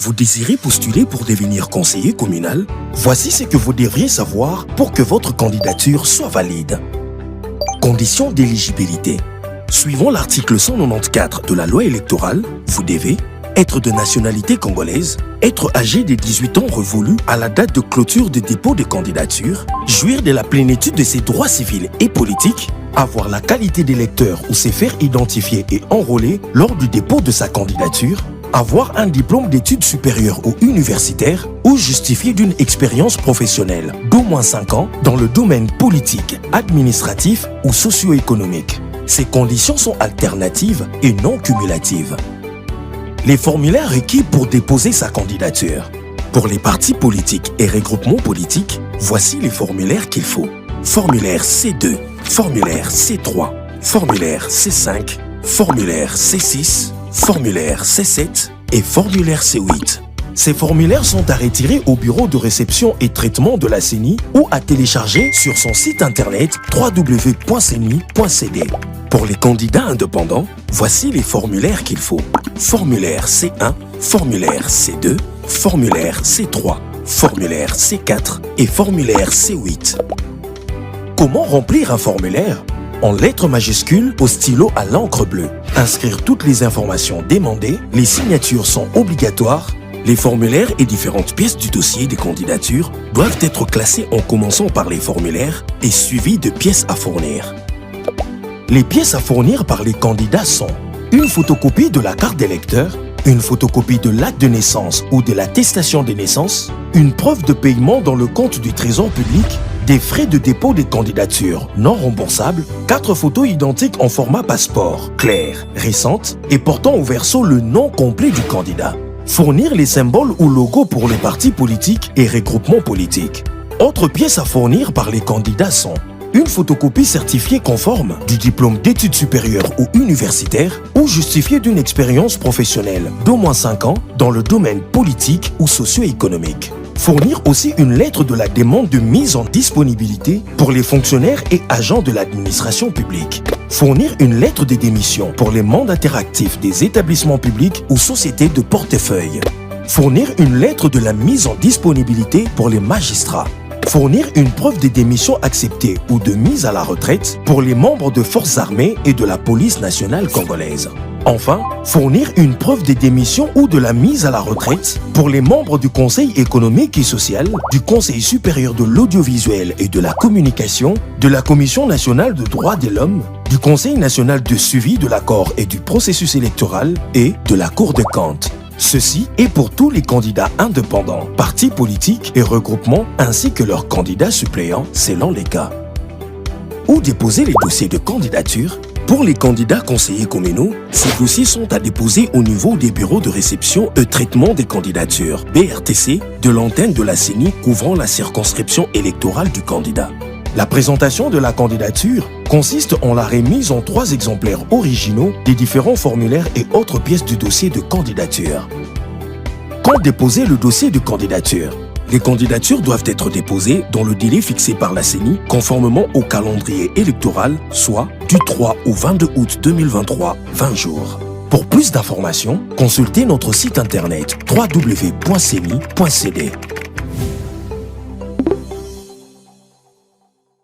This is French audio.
Vous désirez postuler pour devenir conseiller communal? Voici ce que vous devriez savoir pour que votre candidature soit valide. Conditions d'éligibilité. Suivant l'article 194 de la loi électorale, vous devez être de nationalité congolaise, être âgé de 18 ans révolus à la date de clôture de dépôt de candidature, jouir de la plénitude de ses droits civils et politiques, avoir la qualité d'électeur ou se faire identifier et enrôler lors du dépôt de sa candidature, avoir un diplôme d'études supérieures ou universitaires ou justifier d'une expérience professionnelle d'au moins 5 ans dans le domaine politique, administratif ou socio-économique. Ces conditions sont alternatives et non cumulatives. Les formulaires requis pour déposer sa candidature. Pour les partis politiques et regroupements politiques, voici les formulaires qu'il faut. Formulaire C2, formulaire C3, formulaire C5, formulaire C6, formulaire C7 et formulaire C8. Ces formulaires sont à retirer au bureau de réception et traitement de la CENI ou à télécharger sur son site internet www.ceni.cd. Pour les candidats indépendants, voici les formulaires qu'il faut. Formulaire C1, formulaire C2, formulaire C3, formulaire C4 et formulaire C8. Comment remplir un formulaire? En lettres majuscules au stylo à l'encre bleue. Inscrire toutes les informations demandées, les signatures sont obligatoires. Les formulaires et différentes pièces du dossier des candidatures doivent être classées en commençant par les formulaires et suivies de pièces à fournir. Les pièces à fournir par les candidats sont une photocopie de la carte d'électeur, une photocopie de l'acte de naissance ou de l'attestation de naissance, une preuve de paiement dans le compte du Trésor public, des frais de dépôt des candidatures non remboursables, 4 photos identiques en format passeport, claires, récentes et portant au verso le nom complet du candidat. Fournir les symboles ou logos pour les partis politiques et regroupements politiques. Autres pièces à fournir par les candidats sont une photocopie certifiée conforme du diplôme d'études supérieures ou universitaires ou justifiée d'une expérience professionnelle d'au moins 5 ans dans le domaine politique ou socio-économique. Fournir aussi une lettre de la demande de mise en disponibilité pour les fonctionnaires et agents de l'administration publique. Fournir une lettre de démission pour les mandataires actifs des établissements publics ou sociétés de portefeuille. Fournir une lettre de la mise en disponibilité pour les magistrats. Fournir une preuve de démission acceptée ou de mise à la retraite pour les membres de forces armées et de la police nationale congolaise. Enfin, fournir une preuve de démission ou de la mise à la retraite pour les membres du Conseil économique et social, du Conseil supérieur de l'audiovisuel et de la communication, de la Commission nationale des droits de l'homme, du Conseil national de suivi de l'accord et du processus électoral et de la Cour des comptes. Ceci est pour tous les candidats indépendants, partis politiques et regroupements ainsi que leurs candidats suppléants selon les cas. Où déposer les dossiers de candidature? Pour les candidats conseillers communaux, ces dossiers sont à déposer au niveau des bureaux de réception et traitement des candidatures, BRTC, de l'antenne de la CENI couvrant la circonscription électorale du candidat. La présentation de la candidature consiste en la remise en 3 exemplaires originaux des différents formulaires et autres pièces du dossier de candidature. Quand déposer le dossier de candidature? Les candidatures doivent être déposées dans le délai fixé par la CENI conformément au calendrier électoral, soit du 3 au 22 août 2023, 20 jours. Pour plus d'informations, consultez notre site internet www.ceni.cd.